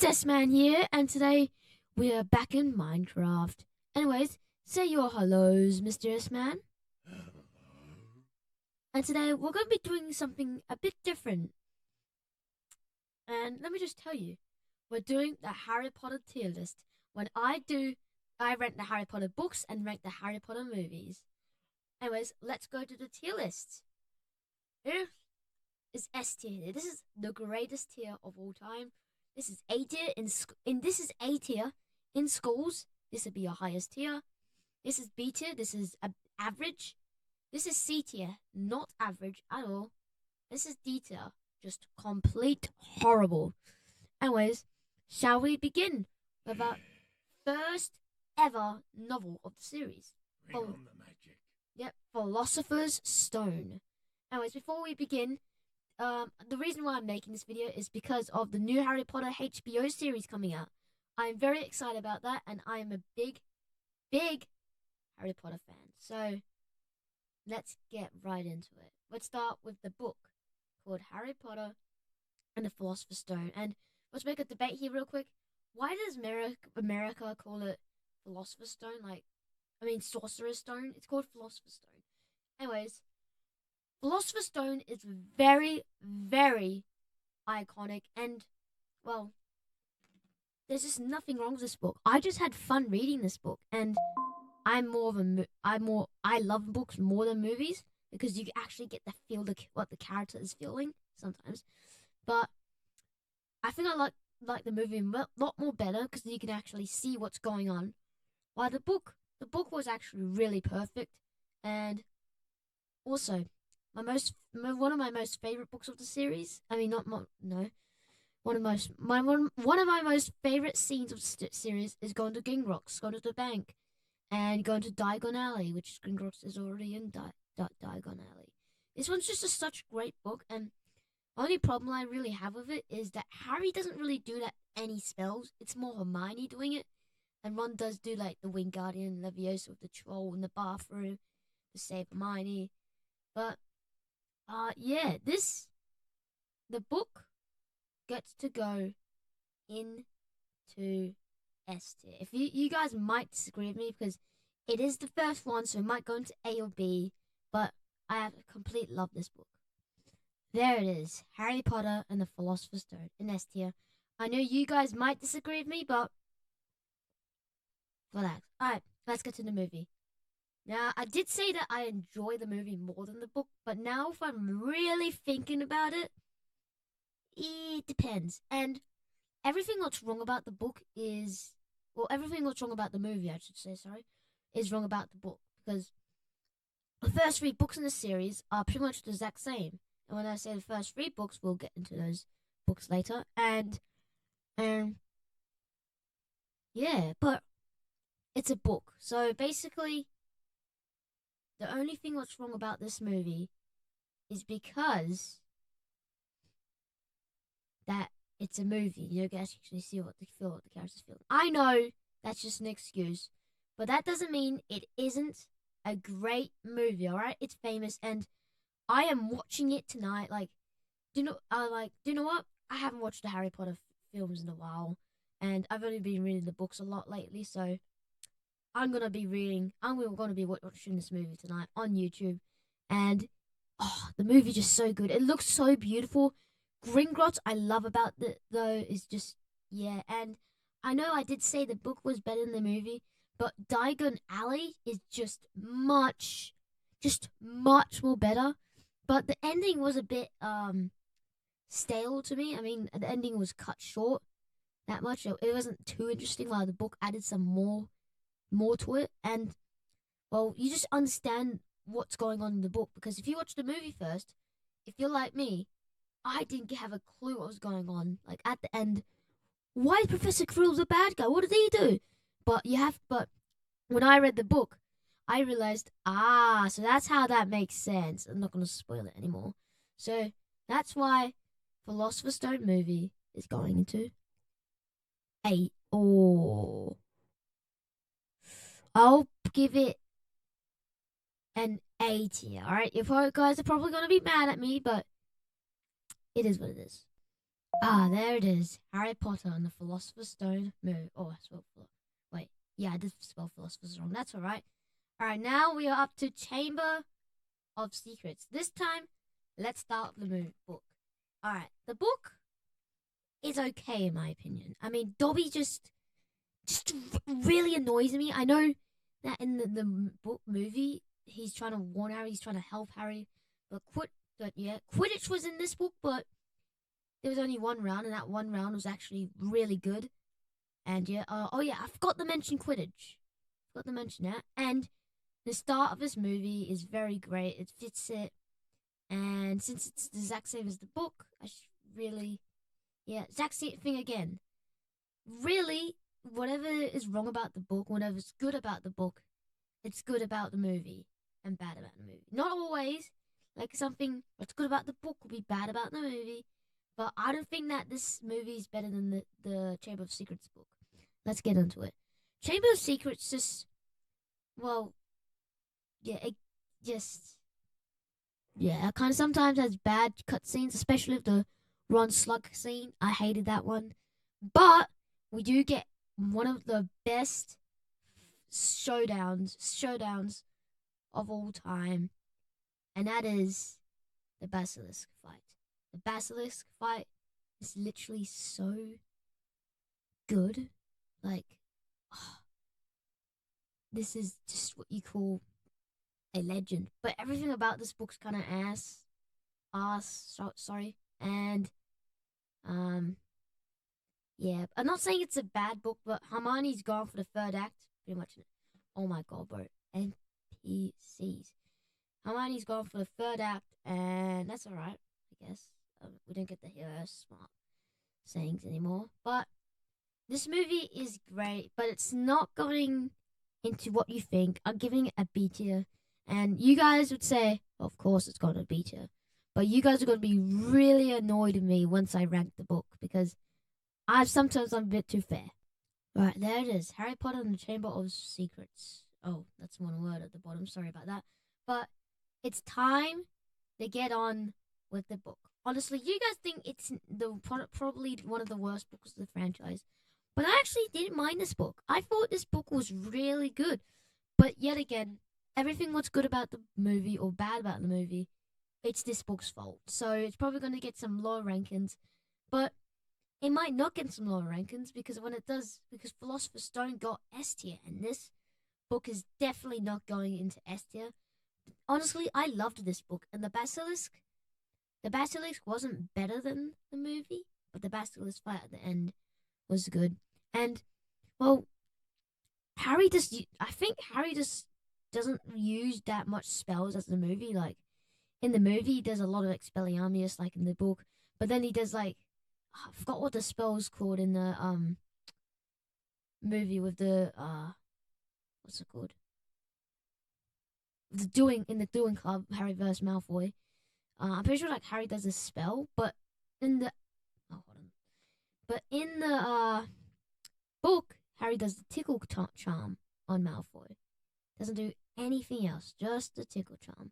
it's S-Man here, and today we are back in Minecraft. Anyways, say your hellos, Mr. S-Man. And today we're going to be doing something a bit different. And let me just tell you, we're doing the Harry Potter tier list. When I do, I rank the Harry Potter books and rank the Harry Potter movies. Anyways, let's go to the tier list. Here is S tier. This is the greatest tier of all time. This is A tier this is A tier in schools. This would be your highest tier. This is B tier. This is average. This is C tier, not average at all. This is D tier, just complete horrible. Anyways, shall we begin with our first ever novel of the series? Bring on the magic. Yep, Philosopher's Stone. Anyways, before we begin, the reason why I'm making this video is because of the new Harry Potter HBO series coming out. I'm very excited about that, and I am a big Harry Potter fan. So, let's get right into it. Let's start with the book called Harry Potter and the Philosopher's Stone. And let's make a debate here real quick. Why does America call it Philosopher's Stone? Sorcerer's Stone? It's called Philosopher's Stone. Anyways, Philosopher's Stone is very, very iconic, and, well, there's just nothing wrong with this book. I just had fun reading this book, and I love books more than movies because you actually get the feel of what the character is feeling sometimes. But I think I like the movie a lot more better because you can actually see what's going on. While the book was actually really perfect, and also one of my most favorite books of the series. I mean, not no. One of my most favorite scenes of the series is going to Gringotts, going to the bank, and going to Diagon Alley, which Gringotts is already in Diagon Alley. This one's just such a great book, and the only problem I really have with it is that Harry doesn't really do that any spells. It's more Hermione doing it, and Ron does do like the Wingardium Leviosa with the troll in the bathroom to save Hermione. But the book gets to go into S tier. If you guys might disagree with me because it is the first one, so it might go into A or B, but I have a complete love this book. There it is, Harry Potter and the Philosopher's Stone in S tier. I know you guys might disagree with me, but relax. Alright, let's get to the movie. Now, I did say that I enjoy the movie more than the book, but now if I'm really thinking about it, it depends. And everything that's wrong about the book is... Well, everything that's wrong about the movie, I should say, sorry, is wrong about the book. Because the first 3 books in the series are pretty much the exact same. And when I say the first 3 books, we'll get into those books later. And yeah, but it's a book. So basically, the only thing that's wrong about this movie is because that it's a movie. You don't get to actually see what the characters feel. I know that's just an excuse, but that doesn't mean it isn't a great movie. All right, it's famous, and I am watching it tonight. Do you know what? I haven't watched the Harry Potter films in a while, and I've only been reading the books a lot lately, so I'm gonna be watching this movie tonight on YouTube, and the movie's just so good. It looks so beautiful. Gringotts, I love about though is just and I know I did say the book was better than the movie, but Diagon Alley is just much more better. But the ending was a bit stale to me. I mean, the ending was cut short that much. It wasn't too interesting. While the book added some more to it, and well, you just understand what's going on in the book because if you watch the movie first, if you're like me, I didn't have a clue what was going on. Like at the end, why is Professor Quirrell the bad guy? What did he do? But when I read the book, I realized, so that's how that makes sense. I'm not gonna spoil it anymore. So that's why Philosopher's Stone movie is going into 8. Oh, I'll give it an A tier. All right, you guys are probably gonna be mad at me, but it is what it is. Ah, there it is. Harry Potter and the Philosopher's Stone. No, oh, I spelled wait. Yeah, I did spell Philosopher's wrong. That's alright. Alright, now we are up to Chamber of Secrets. This time, let's start the book. Alright, the book is okay in my opinion. I mean, Dobby just really annoys me. I know that in the book movie, he's trying to warn Harry, he's trying to help Harry, but Quidditch was in this book, but there was only one round, and that one round was actually really good. And yeah, oh yeah, I forgot to mention Quidditch. Forgot to mention that. And the start of this movie is very great. It fits it, and since it's the exact same as the book, I really, yeah, exact same thing again. Really, whatever is wrong about the book, whatever's good about the book, it's good about the movie and bad about the movie. Not always. Like something what's good about the book will be bad about the movie. But I don't think that this movie is better than the Chamber of Secrets book. Let's get into it. Chamber of Secrets just, well, yeah, it just, yeah, it kind of sometimes has bad cutscenes, especially the Ron Slug scene. I hated that one. But we do get one of the best showdowns of all time, and that is the Basilisk fight. The Basilisk fight is literally so good. Like, oh, this is just what you call a legend. But everything about this book's kind of sorry. And, yeah, I'm not saying it's a bad book, but Hermione's gone for the third act. Pretty much. Oh my god, bro. NPCs. Hermione's gone for the third act, and that's alright, I guess. We don't get to hear her smart sayings anymore. But this movie is great, but it's not going into what you think. I'm giving it a B tier. And you guys would say, of course it's got a B tier. But you guys are going to be really annoyed at me once I rank the book because I'm a bit too fair. Right, there it is. Harry Potter and the Chamber of Secrets. Oh, that's one word at the bottom. Sorry about that. But it's time to get on with the book. Honestly, you guys think it's probably one of the worst books of the franchise. But I actually didn't mind this book. I thought this book was really good. But yet again, everything what's good about the movie or bad about the movie, it's this book's fault. So it's probably going to get some lower rankings. But it might not get some lower rankings because because Philosopher's Stone got S tier, and this book is definitely not going into S tier. Honestly, I loved this book, and the Basilisk wasn't better than the movie, but the Basilisk fight at the end was good. And well, I think Harry just doesn't use that much spells as the movie. Like in the movie, he does a lot of Expelliarmus, like in the book, but then he does like I forgot what the spell's called in the movie with the what's it called? The Doing Club, Harry vs Malfoy. I'm pretty sure like Harry does a spell, but in the hold on. But in the book, Harry does the tickle charm on Malfoy. Doesn't do anything else, just the tickle charm.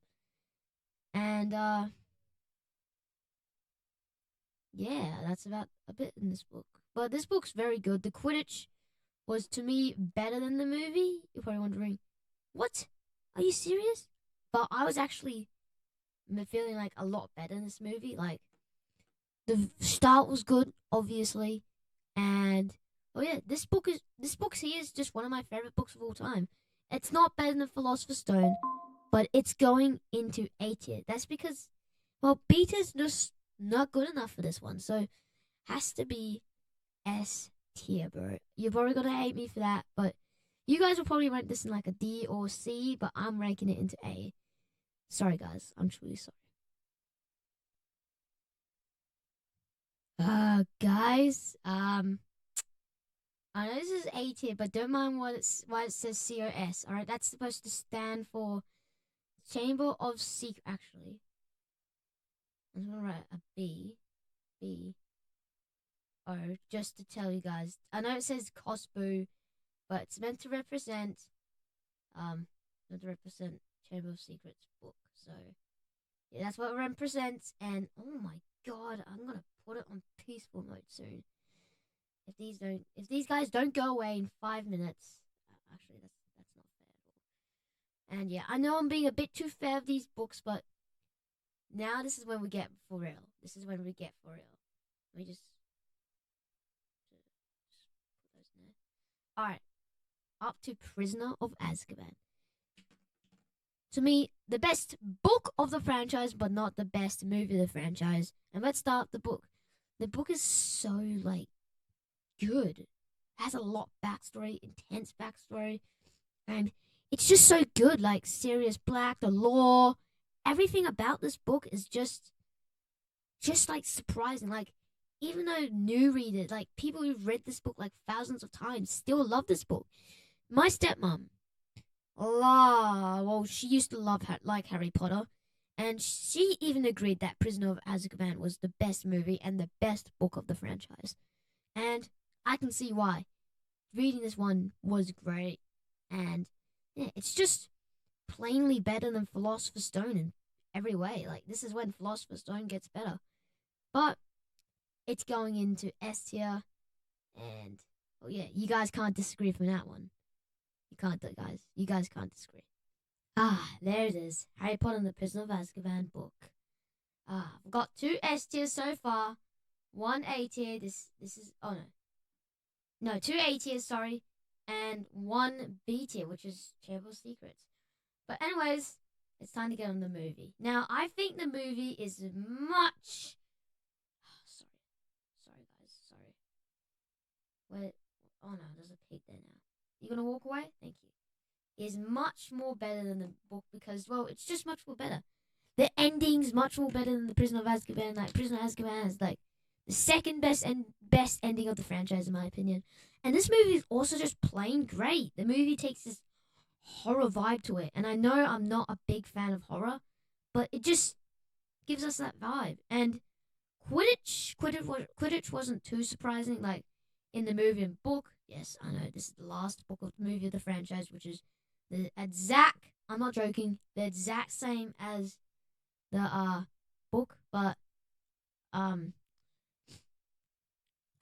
And yeah, that's about a bit in this book. But this book's very good. The Quidditch was to me better than the movie. You're probably wondering, what? Are you serious? But I was actually feeling like a lot better in this movie. Like the start was good, obviously, and oh yeah, this book here is just one of my favorite books of all time. It's not better than Philosopher's Stone, but it's going into A tier. That's because, well, beta's just not good enough for this one, so has to be S tier, bro. You're probably gonna hate me for that, but you guys will probably rank this in like a D or C, but I'm ranking it into A. Sorry, guys. I'm truly sorry. Guys, I know this is A tier, but don't mind why it says COS. All right, that's supposed to stand for Chamber of Secret. Actually, I'm gonna write a B, O, just to tell you guys. I know it says Cosboo, but it's meant to represent Chamber of Secrets book. So yeah, that's what it represents. And oh my god, I'm gonna put it on peaceful mode soon. If these guys don't go away in 5 minutes, actually that's not fair at all. And yeah, I know I'm being a bit too fair of these books, but now this is when we get for real. This is when we get for real. Let me just put those in there. All right, up to Prisoner of Azkaban. To me, the best book of the franchise, but not the best movie of the franchise. And let's start the book. The book is so like good. It has a lot backstory, intense backstory, and it's just so good. Like Sirius Black, the lore, everything about this book is just like surprising. Like even though new readers, like people who've read this book like thousands of times, still love this book. My stepmom, she used to love like Harry Potter, and she even agreed that Prisoner of Azkaban was the best movie and the best book of the franchise. And I can see why. Reading this one was great, and yeah, it's just plainly better than Philosopher's Stone in every way. Like this is when Philosopher's Stone gets better, but it's going into S tier, and oh yeah, you guys can't disagree from that one. You can't, guys. You guys can't disagree. There it is. Harry Potter and the Prisoner of Azkaban book. I've got 2 S tiers so far, 1 A tier. This is 2 A tiers, sorry, and 1 B tier, which is Chamber of Secrets. But anyways, it's time to get on the movie. Now, I think the movie is much. Sorry, guys. Sorry. Wait. Oh no, there's a pig there now. You gonna walk away? Thank you. Is much more better than the book because, well, it's just much more better. The ending's much more better than the Prisoner of Azkaban. Like Prisoner of Azkaban is like the second best ending of the franchise in my opinion. And this movie is also just plain great. The movie takes this horror vibe to it, and I know I'm not a big fan of horror, but it just gives us that vibe. And Quidditch wasn't too surprising. Like in the movie and book, yes, I know this is the last book of the movie of the franchise, which is the exact. I'm not joking. The exact same as the book, but I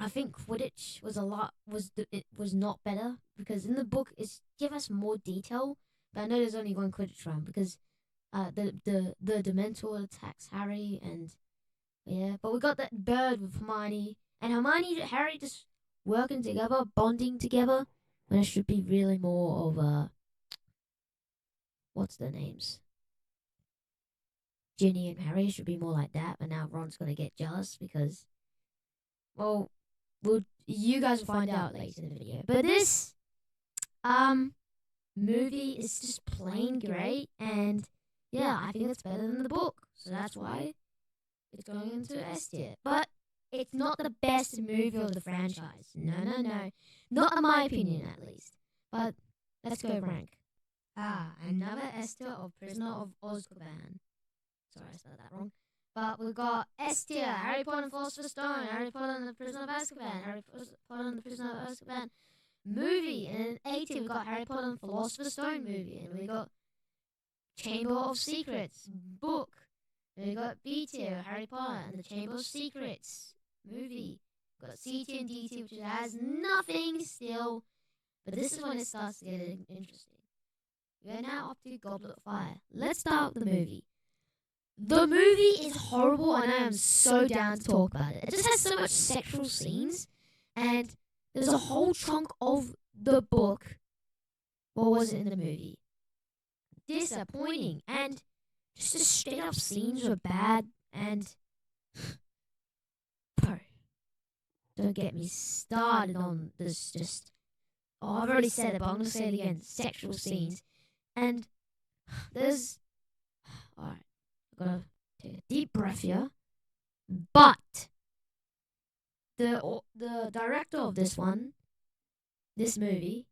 think Quidditch was not better because in the book it's give us more detail. But I know there's only one Quidditch round because the Dementor attacks Harry and yeah. But we got that bird with Hermione and Harry just working together, bonding together, when it should be really more of a what's their names? Ginny and Harry should be more like that, but now Ron's gonna get jealous because, well, you guys will find out later in the video. But this movie is just plain great, and yeah, I think it's better than the book, so that's why it's going into S tier. But it's not the best movie of the franchise. No, not in my opinion at least. But let's go rank. Another S tier of Prisoner of Azkaban. Sorry, I spelled that wrong. But we've got S tier, Harry Potter and Philosopher's Stone, Harry Potter and the Prisoner of Azkaban, Harry Potter and the Prisoner of Azkaban movie. And in A tier, we've got Harry Potter and Philosopher's Stone movie. And we got Chamber of Secrets book. And we got B tier, Harry Potter and the Chamber of Secrets movie. We've got C tier and D tier, which has nothing still. But this is when it starts to get interesting. We are now up to Goblet of Fire. Let's start with the movie. The movie is horrible, and I am so down to talk about it. It just has so much sexual scenes, and there's a whole chunk of the book. What was it in the movie? Disappointing, and just the straight up scenes were bad, and bro, don't get me started on this. I've already said it, but I'm gonna say it again. Sexual scenes, and there's alright. Gotta take a deep breath here. But the director of this movie,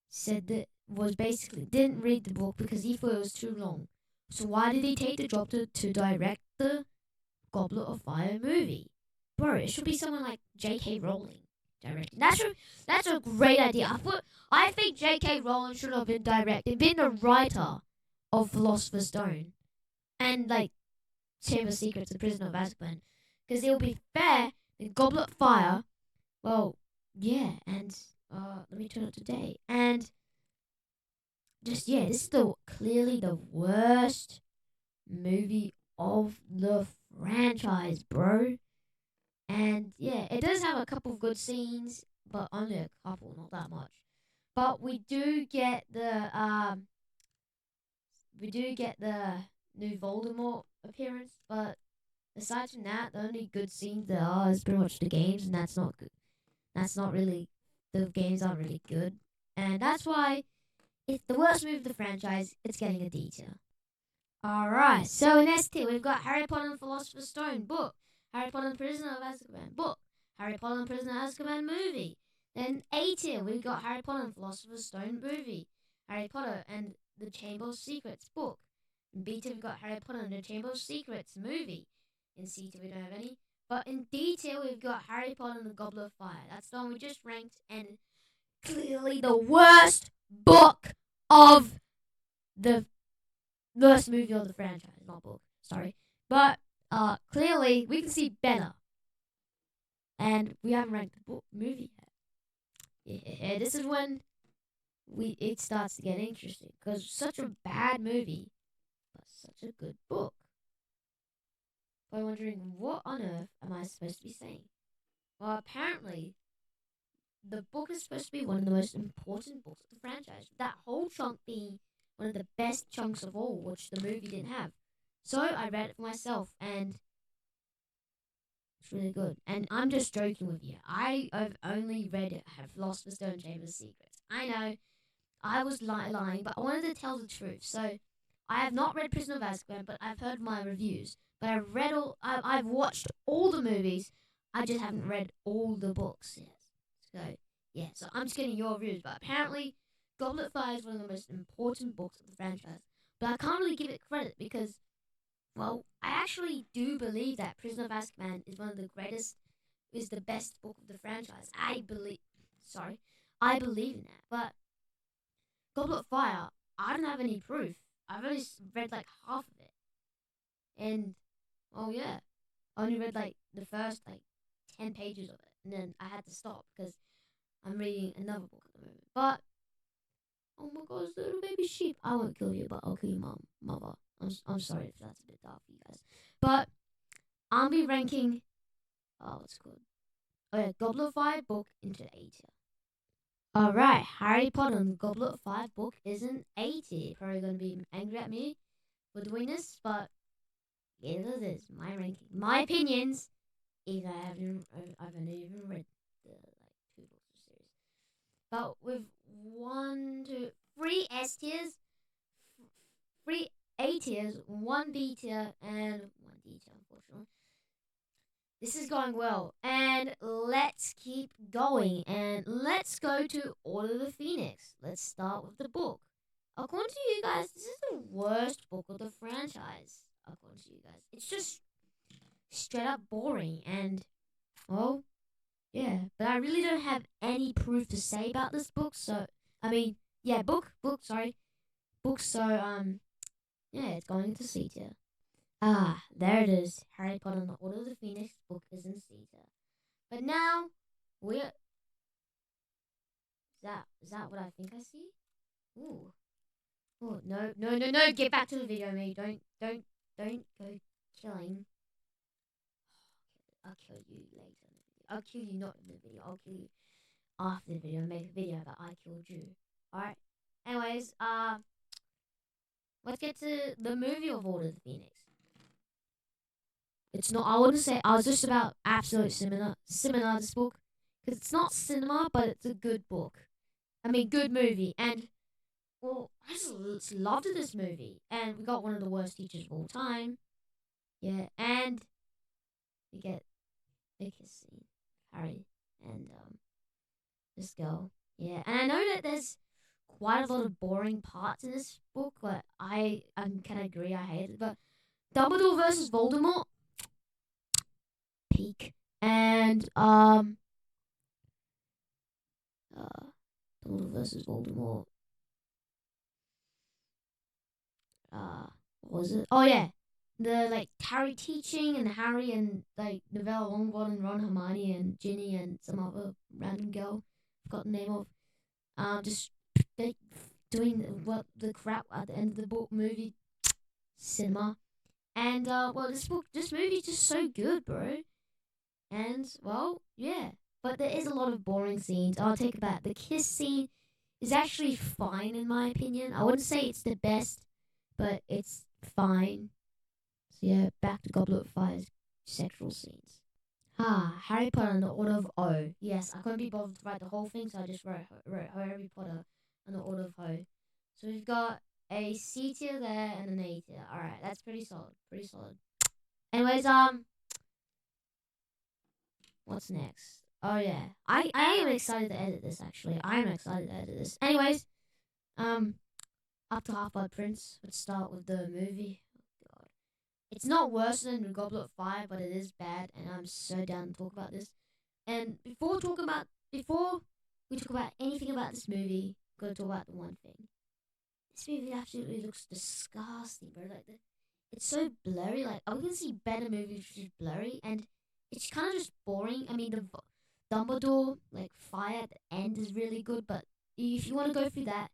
said that was basically didn't read the book because he thought it was too long. So why did he take the job to direct the Goblet of Fire movie? Bro, it should be someone like J.K. Rowling directing. That's a great idea. I think J.K. Rowling should have been the writer of Philosopher's Stone. And like Chamber of Secrets, The Prisoner of Azkaban, because it'll be fair. The Goblet of Fire. Well, yeah, and let me turn it to day. And just yeah, this is clearly the worst movie of the franchise, bro. And yeah, it does have a couple of good scenes, but only a couple, not that much. But we do get the new Voldemort appearance, but aside from that, the only good scenes there are is pretty much the games, and that's not good. That's not really, the games aren't really good, and that's why it's the worst movie of the franchise. It's getting a D tier. All right, so in S tier we've got Harry Potter and the Philosopher's Stone book, Harry Potter and the Prisoner of Azkaban book, Harry Potter and the Prisoner of Azkaban movie. Then A tier we've got Harry Potter and the Philosopher's Stone movie, Harry Potter and the Chamber of Secrets book. In B tier we've got Harry Potter and the Chamber of Secrets movie. In C tier we don't have any. But in D tier we've got Harry Potter and the Goblet of Fire. That's the one we just ranked, and clearly the worst book of the worst movie of the franchise, not book. Sorry, but clearly we can see better, and we haven't ranked the book movie yet. Yeah, this is when it starts to get interesting because such a bad movie, but such a good book. I'm wondering what on earth am I supposed to be saying? Well, apparently the book is supposed to be one of the most important books of the franchise. That whole chunk being one of the best chunks of all, which the movie didn't have. So I read it for myself, and it's really good. And I'm just joking with you. I've only read it, have Philosopher's Stone Chamber of Secrets. I know I was lying, but I wanted to tell the truth. So I have not read Prisoner of Azkaban, but I've heard my reviews. But I've watched all the movies. I just haven't read all the books yet. So yeah, so I'm just getting your reviews. But apparently, Goblet of Fire is one of the most important books of the franchise. But I can't really give it credit because, well, I actually do believe that Prisoner of Azkaban is one of the greatest, is the best book of the franchise. I believe in that. But Goblet of Fire, I don't have any proof. I've only read like half of it, and oh yeah, I only read like the first like 10 pages of it, and then I had to stop because I'm reading another book at the moment. But oh my gosh, little baby sheep! I won't kill you, but I'll kill your mother. I'm sorry if that's a bit dark for you guys, but I'll be ranking. Oh, what's it called? Oh yeah, Goblet of Fire book into A tier. Alright, Harry Potter and the Goblet of Fire book isn't A tier. Probably gonna be angry at me for doing this, but it is my ranking, my opinions. Even I've only even read the like 2 books of series, but with 3 S tiers, 3 A tiers, 1 B tier, and 1 D tier. Unfortunately, this is going well, and let's keep going, and let's go to Order of the Phoenix. Let's start with the book. According to you guys, this is the worst book of the franchise. According to you guys, it's just straight up boring, and well, yeah. But I really don't have any proof to say about this book. So I mean, yeah, sorry, book. So yeah, it's going into C tier. Ah, there it is. Harry Potter and the Order of the Phoenix book is in C tier. But now we're is that what I think I see? Ooh. Oh no, get back to the video, mate. Don't go killing. I'll kill you later in the video. I'll kill you not in the video. I'll kill you after the video and make a video that I killed you. Alright. Anyways, let's get to the movie of Order of the Phoenix. It's not. I wouldn't say. I was just about absolute similar to this book because it's not cinema, but it's a good book. I mean, good movie, and well, I just loved this movie, and we got one of the worst teachers of all time. Yeah, and we get the kiss scene, Harry and this girl. Yeah, and I know that there's quite a lot of boring parts in this book, but I can agree I hate it. But Dumbledore versus Voldemort, peak, and Dumbledore versus Voldemort. What was it? Oh yeah, the like Harry teaching and Harry and like Neville Longbottom and Ron, Hermione and Ginny and some other random girl, forgot the name of, just like doing what the crap at the end of the book movie cinema. And well, this movie's just so good, bro. And well, yeah, but there is a lot of boring scenes. I'll take it back. The kiss scene is actually fine in my opinion. I wouldn't say it's the best, but it's fine. So yeah, back to Goblet of Fire's sexual scenes. Harry Potter and the Order of O. Yes, I couldn't be bothered to write the whole thing, so I just wrote Harry Potter and the Order of Ho. So we've got a C tier there and an A tier. All right, that's pretty solid. Pretty solid. Anyways, what's next? Oh yeah, I am excited to edit this. Actually, I am excited to edit this. Anyways, um, up to Half Blood Prince. Let's start with the movie. Oh, God. It's not worse than the Goblet of Fire, but it is bad, and I'm so down to talk about this. And before we talk about anything about this movie, we're gonna talk about the one thing. This movie absolutely looks disgusting, bro. Like it's so blurry. Like I can see better movies which is blurry, and it's kind of just boring. I mean, the Dumbledore like fire at the end is really good, but if you want to go through that,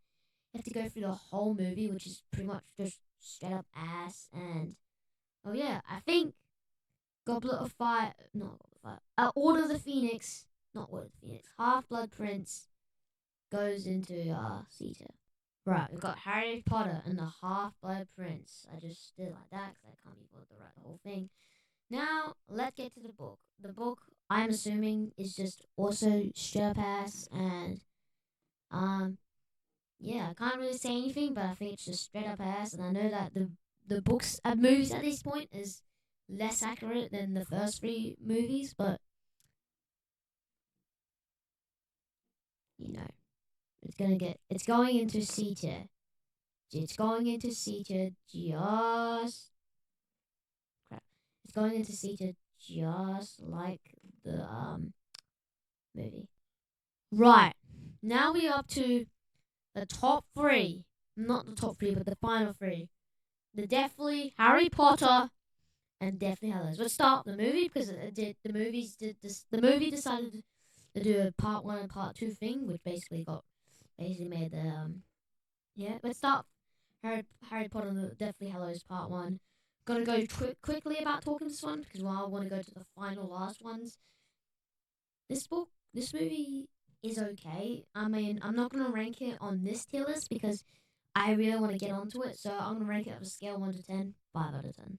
you have to go through the whole movie, which is pretty much just straight up ass. And oh yeah, I think Goblet of Fire, not Goblet of Fire, Order of the Phoenix, not Order of the Phoenix, Half Blood Prince goes into C tier. Right, we've got Harry Potter and the Half Blood Prince. I just did it like that because I can't be bothered to write the whole thing. Now, let's get to the book. The book, I'm assuming, is just also straight up ass, and, yeah, I can't really say anything, but I think it's just straight up ass, and I know that the books and movies at this point is less accurate than the first three movies, but, you know, it's going into C tier. It's going into C tier just crap. It's going into C tier just like the movie. Right. Now we're up to the top three. Not the top three, but the final three. The Deathly Harry Potter and Deathly Hallows. Let's start the movie because the movie decided to do a part one and part two thing, which basically made the yeah. Let's start Harry Potter and the Deathly Hallows part one. Gonna go quickly about talking this one because I want to go to the final last ones. This movie is okay. I mean, I'm not gonna rank it on this tier list because I really want to get onto it. So I'm gonna rank it on a scale 1 to 10, 5 out of 10.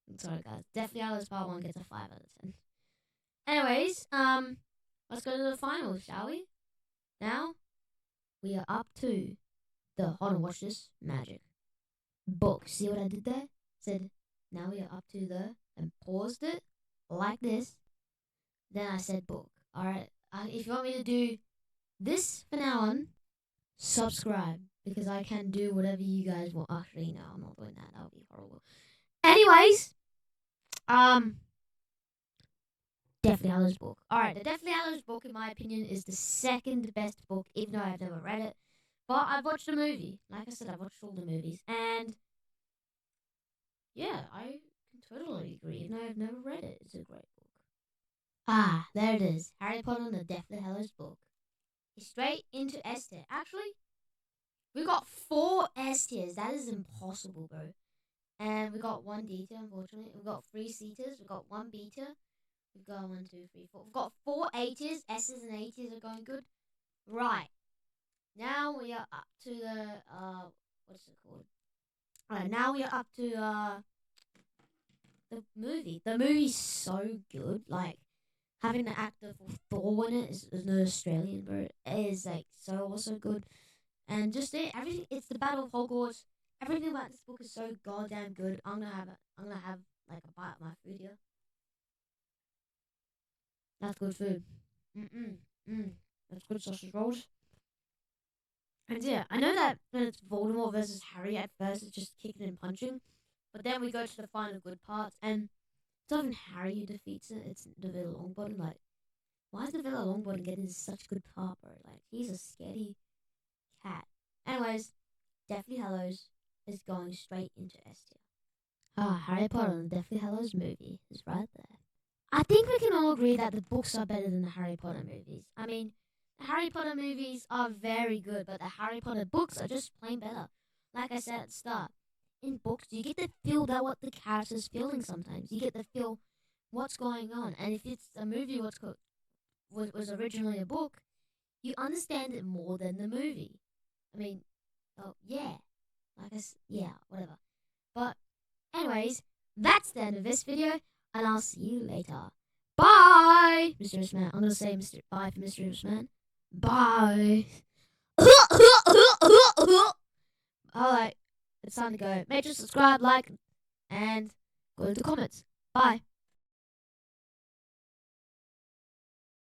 I'm sorry, guys. Deathly Hallows Part One gets a 5 out of 10. Anyways, let's go to the finals, shall we? Now we are up to the hold on, watch this magic book. See what I did there? Said now we are up to the and paused it like this. Then I said book. All right. If you want me to do this from now on, subscribe because I can do whatever you guys want. Actually, no, I'm not doing that. That would be horrible. Anyways, Deathly Hallows book. All right, the Deathly Hallows book, in my opinion, is the second best book, even though I've never read it. But I've watched the movie. Like I said, I've watched all the movies, and yeah, I can totally agree. Even though I've never read it, it's a great book. There it is. Harry Potter and the Deathly Hallows book. Straight into S tier. Actually, we got 4 S tiers. That is impossible, bro. And we got 1 D tier, unfortunately. We got 3 C tiers. We got 1 B tier. We've got 1, 2, 3, 4. We've got 4 A tiers. S's and A tiers are going good. Right. Now we are up to the what's it called? Alright, now we are up to the movie. The movie's so good. Like having the actor for Thor in it is an Australian, bro. It is like so also good. And just everything. It's the Battle of Hogwarts. Everything about this book is so goddamn good. I'm gonna have like a bite of my food here. That's good food. That's good sausage rolls. And yeah, I know that when it's Voldemort versus Harry at first, it's just kicking and punching. But then we go to the final good parts, and it's not even Harry who defeats it, it's Neville Longbottom. Like, why is Neville Longbottom getting such good part, bro? Like, he's a scaredy cat. Anyways, Deathly Hallows is going straight into S tier. Harry Potter and the Deathly Hallows movie is right there. I think we can all agree that the books are better than the Harry Potter movies. I mean, the Harry Potter movies are very good, but the Harry Potter books are just plain better. Like I said at the start, in books, you get to feel that what the character's feeling sometimes. You get to feel what's going on. And if it's a movie was originally a book, you understand it more than the movie. I mean, oh, yeah. Yeah, whatever. But, anyways, that's the end of this video, and I'll see you later. Bye, Mysterious Man. I'm gonna say bye for Mysterious Man. Bye. Alright, it's time to go. Make sure to subscribe, like, and go to the comments. Bye.